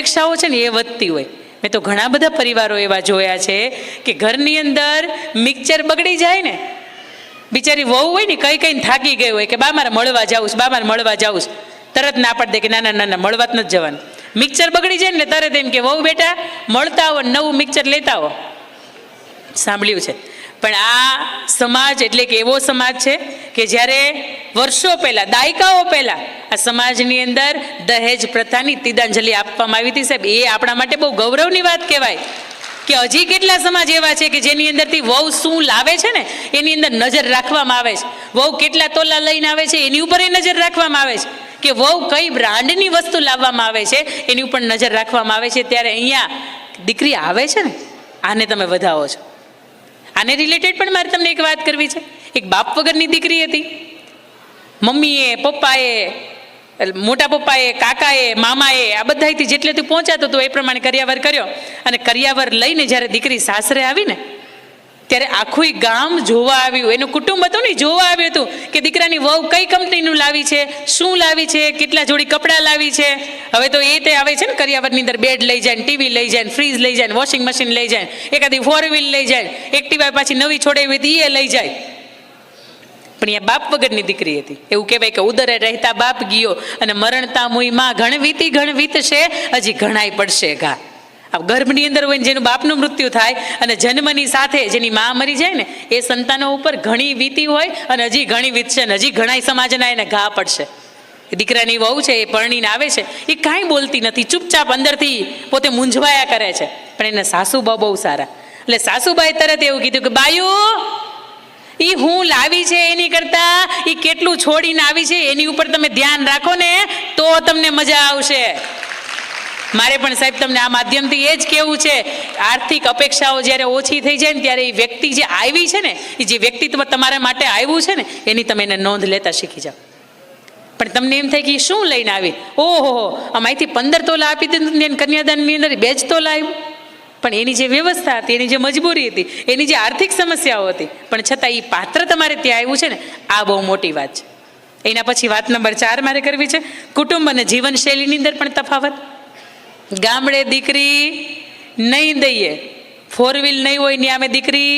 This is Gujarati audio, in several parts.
અપેક્ષાઓ છે ને એ વધતી હોય. મેં તો ઘણા બધા પરિવારો એવા જોયા છે કે ઘરની અંદર મિક્સર બગડી જાય ને, બિચારી વહુ હોય ને કઈ કઈને થાકી ગઈ હોય કે બા મારે મળવા જાઉં છે, બા મારે મળવા જાઉં છે, તરત ના પાડી દે કે ના ના ના ના મળવા જ નથી જવાનું. મિક્સર બગડી જાય ને તરત એમ કે વહુ બેટા મળતા આવો, નવું મિક્સર લેતા આવો. સાંભળ્યું છે. પણ આ સમાજ એટલે કે એવો સમાજ છે કે જ્યારે વર્ષો પહેલા, દાયકાઓ પહેલા આ સમાજની અંદર દહેજ પ્રથાની તિદાંજલિ આપવામાં આવી હતી. સાહેબ, એ આપણા માટે બહુ ગૌરવની વાત કહેવાય કે હજી કેટલા સમાજ એવા છે કે જેની અંદરથી વહુ શું લાવે છે ને એની અંદર નજર રાખવામાં આવે છે. વહુ કેટલા તોલા લઈને આવે છે એની ઉપર નજર રાખવામાં આવે છે કે વહુ કઈ બ્રાન્ડની વસ્તુ લાવવામાં આવે છે એની ઉપર નજર રાખવામાં આવે છે. ત્યારે અહીંયા દીકરી આવે છે ને આને તમે વધાવો છો. આને રિલેટેડ પણ મારે તમને એક વાત કરવી છે. એક બાપ વગરની દીકરી હતી. મમ્મીએ, પપ્પાએ, મોટા પપ્પાએ, કાકાએ, મામાએ આ બધાથી જેટલેથી પહોંચાતું હતું એ પ્રમાણે કરિયાવર કર્યો. અને કરિયાવર લઈને જ્યારે દીકરી સાસરે આવી ને ત્યારે આખું ગામ જોવા આવ્યું, એનું કુટુંબ હતું ને જોવા આવ્યું હતું કે દીકરાની વહુ કઈ કંપનીનું લાવી છે, શું લાવી છે, કેટલા જોડી કપડાં લાવી છે. હવે તો એ તે આવે છે ને કરિયાવરની અંદર બેડ લઈ જાય, ટીવી લઈ જાય, ફ્રીજ લઈ જાય, વોશિંગ મશીન લઈ જાય, એકાદી 4 વ્હીલ લઈ જાય, એક્ટિવા પાછી નવી છોડાવી હતી એ લઈ જાય. પણ અહીંયા બાપ વગરની દીકરી હતી. એવું કહેવાય કે ઉદરે રહેતા બાપ ગયો અને મરણતા મુઈ માં ઘણ વીતશે હજી ઘણાય પડશે ઘા. ગર્ભની અંદર હોય જેનું બાપનું મૃત્યુ થાય અને જન્મની સાથે જેની માં મરી જાય ને એ સંતાનો ઉપર ઘણી વીતી હોય અને હજી ઘણી વીતશે અને હજી ઘણા સમાજના એને ઘા પડશે. દીકરાની વહુ છે એ પરણીને આવે છે, એ કાંઈ બોલતી નથી, ચૂપચાપ અંદરથી પોતે મૂંઝવાયા કરે છે. પણ એના સાસુબા બહુ સારા. એટલે સાસુબાએ તરત એવું કીધું કે બાયું, એ હું લાવી છે એની કરતા એ કેટલું છોડીને આવી છે એની ઉપર તમે ધ્યાન રાખો ને તો તમને મજા આવશે. મારે પણ સાહેબ તમને આ માધ્યમથી એ જ કહેવું છે, આર્થિક અપેક્ષાઓ જ્યારે ઓછી થઈ જાય ને ત્યારે એ વ્યક્તિ જે આવી છે ને એ જે વ્યક્તિત્વ તમારા માટે આવ્યું છે ને એની તમે એને નોંધ લેતા શીખી જાઓ. પણ તમને એમ થાય કે એ શું લઈને આવી, ઓહો અમાયથી 15 તોલા આપી દીધું કન્યાદાનની અંદર 2 જ તોલા આવ્યું. પણ એની જે વ્યવસ્થા હતી, એની જે મજબૂરી હતી, એની જે આર્થિક સમસ્યાઓ હતી, પણ છતાં એ પાત્ર તમારે ત્યાં આવ્યું છે ને આ બહુ મોટી વાત છે. એના પછી વાત નંબર 4 મારે કરવી છે, કુટુંબ અને જીવનશૈલીની અંદર પણ તફાવત. ગામડે દીકરી નહીં દઈએ, 4 વ્હીલ નહીં હોય ને અમે દીકરી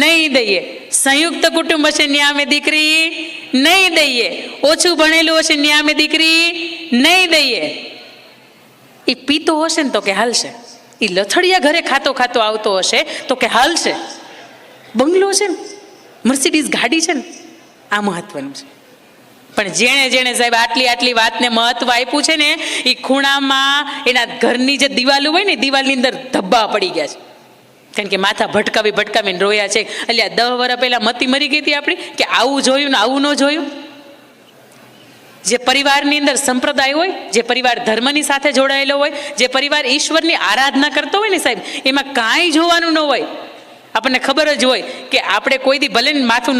નહીં દઈએ, સંયુક્ત કુટુંબ હશે ને અમે દીકરી નહીં દઈએ, ઓછું ભણેલું હશે ને અમે દીકરી નહીં દઈએ. એ પીતો હશે ને તો કે હાલશે, એ લથડિયા ઘરે ખાતો ખાતો આવતો હશે તો કે હાલશે, બંગલો છે ને, મર્સિડીઝ ગાડી છે ને, આ મહત્વનું છે. પણ જેણે જેણે સાહેબ આટલી વાતને મહત્વ આપ્યું છે ને એ ખૂણામાં એના ઘરની જે દિવાલો હોય ને દિવાલની અંદર ધબ્બા પડી ગયા છે. કારણ કે માથા ભટકાવીને રોયા છે. એટલે 10 વર્ષ પહેલા મતી મરી ગઈ હતી આપણી કે આવું જોયું ને આવું ન જોયું. જે પરિવારની અંદર સંપ્રદાય હોય, જે પરિવાર ધર્મની સાથે જોડાયેલો હોય, જે પરિવાર ઈશ્વરની આરાધના કરતો હોય ને સાહેબ એમાં કાંઈ જોવાનું ન હોય. આપણને ખબર જ હોય કે આપણે કોઈ દી ભલે માથું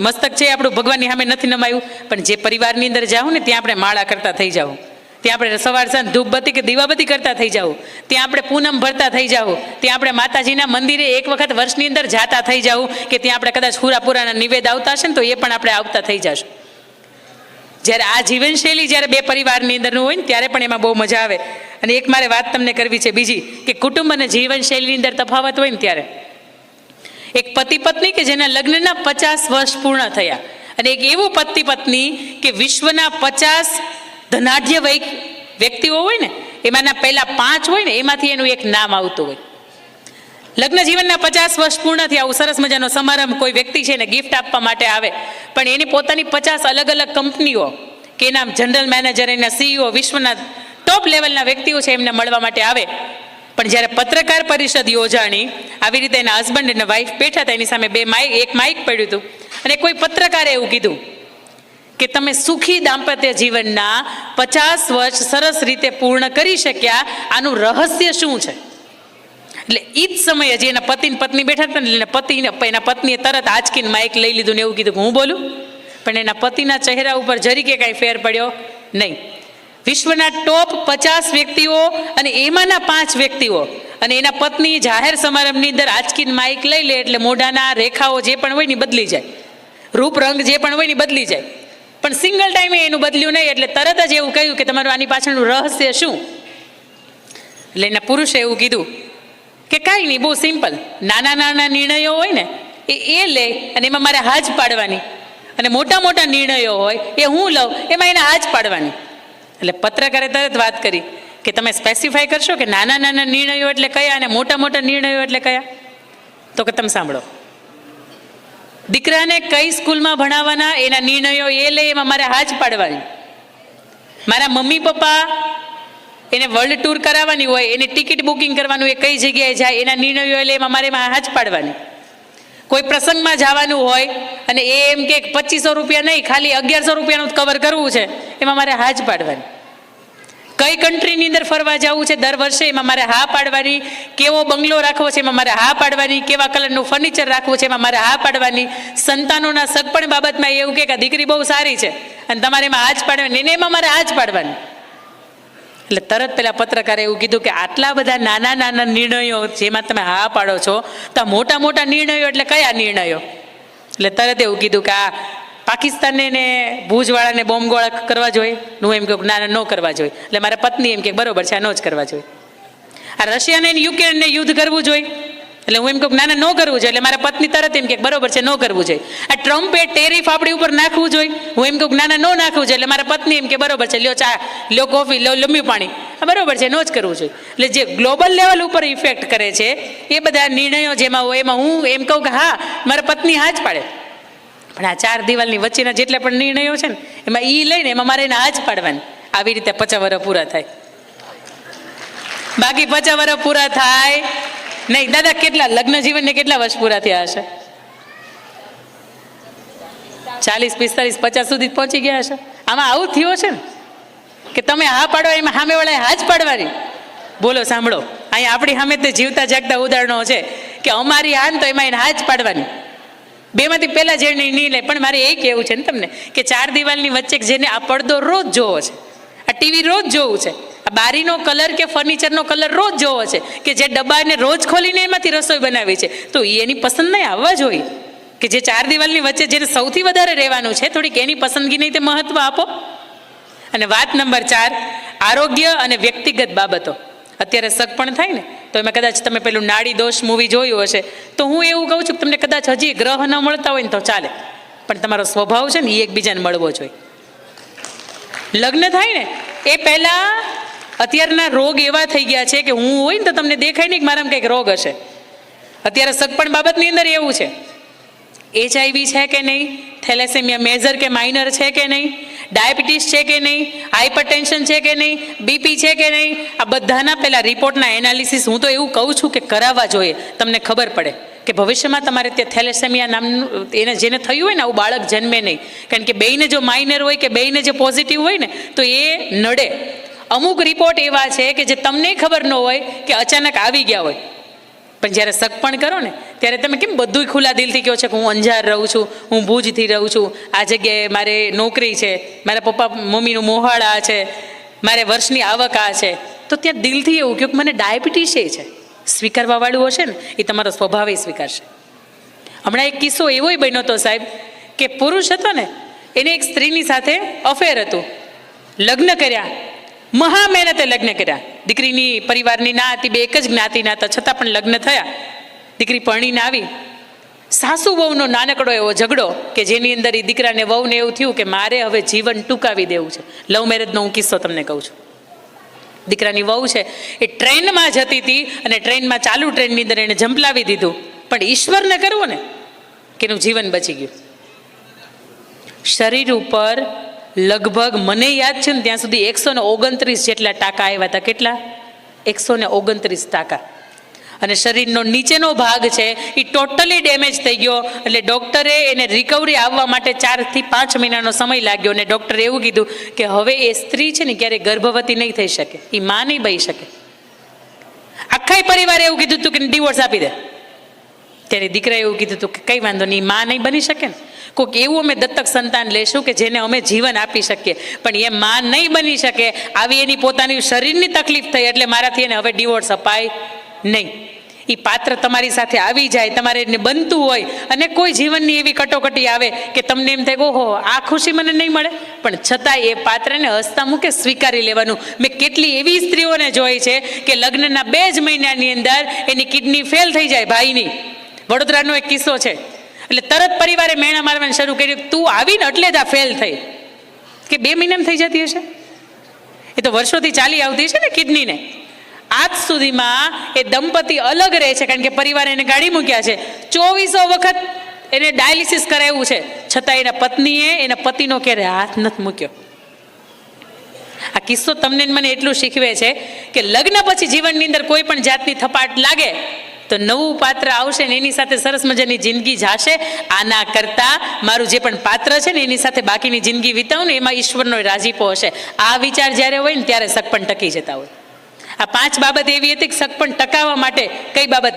મસ્તક છે આપણું ભગવાનની સામે નથી નમાયું, પણ જે પરિવારની અંદર જાઓ ને ત્યાં આપણે માળા કરતા થઈ જાઓ, ત્યાં આપણે સવાર સાંજ ધૂપબત્તી કે દીવાબત્તી કરતા થઈ જાઓ, ત્યાં આપણે પૂનમ ભરતા થઈ જાઓ, ત્યાં આપણે માતાજીના મંદિરે એક વખત વર્ષની અંદર જાતા થઈ જાઓ કે ત્યાં આપણે કદાચ પૂરાના નિવેદ આવતા હશે ને તો એ પણ આપણે આવતા થઈ જશું. જ્યારે આ જીવનશૈલી જ્યારે 2 પરિવારની અંદર હોય ને ત્યારે પણ એમાં બહુ મજા આવે. અને એક મારે વાત તમને કરવી છે બીજી કે કુટુંબ અને જીવનશૈલીની અંદર તફાવત હોય ને ત્યારે એક પતિ પત્ની કે જેના લગ્નના 50 વર્ષ પૂર્ણ થયા અને એક એવું પતિ પત્ની કે વિશ્વના 50 ધનાઢ્ય વ્યક્તિઓ હોય ને એમાંના પહેલા 5 હોય ને એમાંથી એનું એક નામ આવતું હોય. લગ્ન જીવનના 50 વર્ષ પૂર્ણ થયા, આવું સરસ મજાનો સમારંભ કોઈ વ્યક્તિ છે ને ગિફ્ટ આપવા માટે આવે, પણ એની પોતાની 50 અલગ અલગ કંપનીઓ કે એના જનરલ મેનેજર, એના CEO, વિશ્વના ટોપ લેવલના વ્યક્તિઓ છે એમને મળવા માટે આવે. પણ જ્યારે પત્રકાર પરિષદ યોજાણી, આવી રીતે એના હસબન્ડ અને વાઈફ બેઠા હતા, એની સામે એક માઇક પડ્યું હતું અને કોઈ પત્રકારે એવું કીધું કે તમે સુખી દાંપત્ય જીવનના 50 વર્ષ સરસ રીતે પૂર્ણ કરી શક્યા, આનું રહસ્ય શું છે? એટલે એ જ સમયે જે એના પતિ પત્ની બેઠા હતા ને એના પત્નીએ તરત આંચકીને માઇક લઈ લીધું ને એવું કીધું કે હું બોલું. પણ એના પતિના ચહેરા ઉપર જરીકે કાંઈ ફેર પડ્યો નહીં. વિશ્વના ટોપ 50 વ્યક્તિઓ અને એમાંના 5 વ્યક્તિઓ અને એના પત્ની જાહેર સમારંભની અંદર આંચકીને માઇક લઈ લે એટલે મોઢાના રેખાઓ જે પણ હોય ને બદલી જાય, રૂપ રંગ જે પણ હોય ને બદલી જાય. પણ સિંગલ ટાઈમે એનું બદલ્યું નહીં. એટલે તરત જ એવું કહ્યું કે તમારું આની પાછળનું રહસ્ય શું? એટલે એના પુરુષે એવું કીધું કે કાંઈ નહીં, બહુ સિમ્પલ, નાના નાના નિર્ણયો હોય ને એ લે અને એમાં મારે હાજ પાડવાની, અને મોટા મોટા નિર્ણયો હોય એ હું લઉં એમાં એને હાજ પાડવાની. એટલે પત્રકારે તરત વાત કરી કે તમે સ્પેસિફાય કરશો કે નાના નાના નિર્ણયો એટલે કયા અને મોટા મોટા નિર્ણયો એટલે કયા? તો કે તમે સાંભળો, દીકરાને કઈ સ્કૂલમાં ભણાવવાના એના નિર્ણયો એ લે એમાં મારે હાજ પાડવાની. મારા મમ્મી પપ્પા એને વર્લ્ડ ટૂર કરાવવાની હોય, એની ટિકિટ બુકિંગ કરવાનું, એ કઈ જગ્યાએ જાય એના નિર્ણયો એટલે એમાં મારે હાજ પાડવાની. કોઈ પ્રસંગમાં જવાનું હોય અને એ એમ કે 2500 રૂપિયા નહીં, ખાલી 1100 રૂપિયાનું કવર કરવું છે, એમાં મારે હાજ પાડવાની. કઈ કન્ટ્રીની અંદર ફરવા જવું છે દર વર્ષે, એમાં મારે હા પાડવાની. કેવો બંગલો રાખવો છે એમાં મારે હા પાડવાની. કેવા કલરનું ફર્નિચર રાખવું છે એમાં મારે હા પાડવાની. સંતાનોના સગપણ બાબતમાં એવું કે દીકરી બહુ સારી છે અને તમારે એમાં હાજ પાડવાની, એને એમાં મારે હાજ પાડવાની. એટલે તરત પેલા પત્રકારે એવું કીધું કે આટલા બધા નાના નાના નિર્ણયો જેમાં તમે હા પાડો છો, તો મોટા મોટા નિર્ણયો એટલે કયા નિર્ણયો? એટલે તરત એવું કીધું કે આ પાકિસ્તાનને ને ભુજવાળાને બોમ્બગોળા કરવા જોઈએ. હું એમ કહું ના ન કરવા જોઈએ. એટલે મારા પત્ની એમ કે બરોબર છે, આ ન જ કરવા જોઈએ. આ રશિયાને યુક્રેનને યુદ્ધ કરવું જોઈએ. એટલે હું એમ કહું ના ન કરવું જોઈએ. એટલે મારા પત્ની તરત એમ કે બરોબર છે, ન કરવું જોઈએ. આ ટ્રમ્પે ટેરિફ આપણી ઉપર નાખવું જોઈએ. હું એમ કહું ના ન નાખવું જોઈએ. એટલે મારા પત્ની એમ કે બરોબર છે, લ્યો ચા, લ્યો કોફી, લ્યો લીંબુ પાણી, બરોબર છે, ન જ કરવું જોઈએ. એટલે જે ગ્લોબલ લેવલ ઉપર ઇફેક્ટ કરે છે એ બધા નિર્ણયો જેમાં હોય એમાં હું એમ કહું કે હા, મારા પત્ની હા જ પાડે. પણ આ 4 દિવાલની વચ્ચેના જેટલા પણ નિર્ણયો છે ને એમાં ઈ લઈને એમાં મારે એને હાજ પાડવાની. આવી રીતે 50 વર્ષ પૂરા થાય. બાકી 50 વર્ષ પૂરા થાય નહીં. દાદા કેટલા લગ્ન જીવનને કેટલા વર્ષ પૂરા થયા હશે? 40, 45, 50 સુધી પહોંચી ગયા હશે. આમાં આવું થયું છે ને કે તમે હા પાડો એમાં સામે વાળાએ હાજ પાડવાની. બોલો સાંભળો, અહીંયા આપણી સામે તે જીવતા જાગતા ઉદાહરણો છે કે અમારી હાન તો એમાં એને હાજ પાડવાની. બેમાંથી પહેલા જે નિર્ણય. પણ મારે એ કહેવું છે ને તમને કે 4 દિવાલની વચ્ચે જેને આ પડદો રોજ જોવો છે, આ ટીવી રોજ જોવું છે, આ બારીનો કલર કે ફર્નિચરનો કલર રોજ જોવો છે, કે જે ડબ્બાને રોજ ખોલીને એમાંથી રસોઈ બનાવી છે, તો એની પસંદ નહીં આવવા જોઈએ. કે જે 4 દિવાલની વચ્ચે જેને સૌથી વધારે રહેવાનું છે, થોડીક એની પસંદગીને તે મહત્વ આપો. અને વાત નંબર 4, આરોગ્ય અને વ્યક્તિગત બાબતો. અત્યારે સગપણ થાય ને તો એમાં કદાચ તમે પેલું નાડી દોષ મૂવી જોયું હશે, તો હું એવું કહું છું કે તમને કદાચ હજી ગ્રહ ન મળતા હોય ને તો ચાલે, પણ તમારો સ્વભાવ છે ને એ એકબીજાને મળવો જોઈએ. લગ્ન થાય ને એ પહેલા અત્યારના રોગ એવા થઈ ગયા છે કે હું હોય ને તો તમને દેખાય નહીં કે મારામાં કંઈક રોગ હશે. અત્યારે સગપણ બાબતની અંદર એવું છે, HIV છે કે નહીં, થેલેસેમિયા મેજર કે માઇનર છે કે નહીં, ડાયાબિટીસ છે કે નહીં, હાઇપરટેન્શન છે કે નહીં, બીપી છે કે નહીં, આ બધાના પહેલા રિપોર્ટના એનાલિસિસ હું તો એવું કહું છું કે કરાવવા જોઈએ. તમને ખબર પડે કે ભવિષ્યમાં તમારે ત્યાં થેલેસેમિયા નામનું એને જેને થયું હોય ને આવું બાળક જન્મે નહીં. કારણ કે બેયને જો માઇનર હોય કે બેયને જે પોઝિટિવ હોય ને તો એ નડે. અમુક રિપોર્ટ એવા છે કે જે તમને ખબર ન હોય કે અચાનક આવી ગયા હોય. પણ જ્યારે સગપણ કરો ને ત્યારે તમે કેમ બધું ખુલ્લા દિલથી કહો છો કે હું અંજાર રહું છું, હું ભુજથી રહું છું, આ જગ્યાએ મારે નોકરી છે, મારા પપ્પા મમ્મીનું મોહાળ છે, મારે વર્ષની આવક આ છે, તો ત્યાં દિલથી એવું કહ્યું કે મને ડાયાબિટીસ છે. સ્વીકારવાવાળું હશે ને એ તમારો સ્વભાવ સ્વીકારશે. હમણાં એક કિસ્સો એવોય બન્યો હતો સાહેબ કે પુરુષ હતો ને એને એક સ્ત્રીની સાથે અફેર હતું. લગ્ન કર્યા, મહા મહેનતે લગ્ન કર્યા. દીકરીની પરિવારની ના હતી, બે એક જ જ્ઞાતિના હતા, છતાં પણ લગ્ન થયા. દીકરી પરણીને આવી. સાસુ વહુનો નાનકડો એવો ઝઘડો કે જેની અંદર એ દીકરાને વહુને એવું થયું કે મારે હવે જીવન ટૂંકાવી દેવું છે. લવ મેરેજનો હું કિસ્સો તમને કહું છું. દીકરાની વહુ છે એ ટ્રેનમાં જતી હતી અને ટ્રેનમાં ચાલુ ટ્રેનની અંદર એને ઝંપલાવી દીધું. પણ ઈશ્વરને કરવું ને કે એનું જીવન બચી ગયું. શરીર ઉપર લગભગ મને યાદ છે ને ત્યાં સુધી 129 જેટલા ટાંકા આવ્યા હતા. કેટલા? 129 ટાંકા. અને શરીરનો નીચેનો ભાગ છે એ ટોટલી ડેમેજ થઈ ગયો. એટલે ડૉક્ટરે એને રિકવરી આવવા માટે 4 થી 5 મહિનાનો સમય લાગ્યો. અને ડૉક્ટરે એવું કીધું કે હવે એ સ્ત્રી છે ને ક્યારેય ગર્ભવતી નહીં થઈ શકે, એ માં નહીં બની શકે. આખા પરિવારે એવું કીધું હતું કે ડિવોર્સ આપી દે. ત્યારે દીકરાએ એવું કીધું હતું કે કંઈ વાંધો નહીં, માં નહીં બની શકે ને, કોઈક એવું અમે દત્તક સંતાન લેશું કે જેને અમે જીવન આપી શકીએ. પણ એ માં નહીં બની શકે, આવી એની પોતાની શરીરની તકલીફ થઈ એટલે મારાથી એને હવે ડિવોર્સ અપાય નહીં. એ પાત્ર તમારી સાથે આવી જાય, તમારે એને બનતું હોય, અને કોઈ જીવનની એવી કટોકટી આવે કે તમને એમ થાય કે ઓહો આ ખુશી મને નહીં મળે, પણ છતાં એ પાત્રને હસતા મૂકે સ્વીકારી લેવાનું. મેં કેટલી એવી સ્ત્રીઓને જોઈ છે કે લગ્નના 2 જ મહિનાની અંદર એની કિડની ફેલ થઈ જાય ભાઈની. વડોદરાનો એક કિસ્સો છે. એટલે તરત પરિવારે મેણા મારવાનું શરૂ કર્યું, તું આવીને એટલે જ આ ફેલ થઈ. કે 2 મહિનામાં થઈ જતી હશે? એ તો વર્ષોથી ચાલી આવતી છે ને કિડનીને. આજ સુધીમાં એ દંપતી અલગ રહે છે, કારણ કે પરિવારે એને ગાડી મૂક્યા છે. 2400 વખત એને ડાયાલિસિસ કરાવ્યું છે, છતાં એના પત્નીએ એના પતિનો ક્યારે હાથ નથી મૂક્યો. આ કિસ્સો તમને મને એટલું શીખવે છે કે લગ્ન પછી જીવનની અંદર કોઈ પણ જાતની થપાટ લાગે તો નવું પાત્ર આવશે ને એની સાથે સરસ મજાની જિંદગી જાશે. આના કરતાં મારું જે પણ પાત્ર છે ને એની સાથે બાકીની જિંદગી વિતાવું ને એમાં ઈશ્વરનો રાજીપો હશે. આ વિચાર જ્યારે હોય ને ત્યારે સગપણ ટકી જતા હોય. આ 5 બાબત એવી હતી કે સગપણ ટકાવવા માટે કઈ બાબત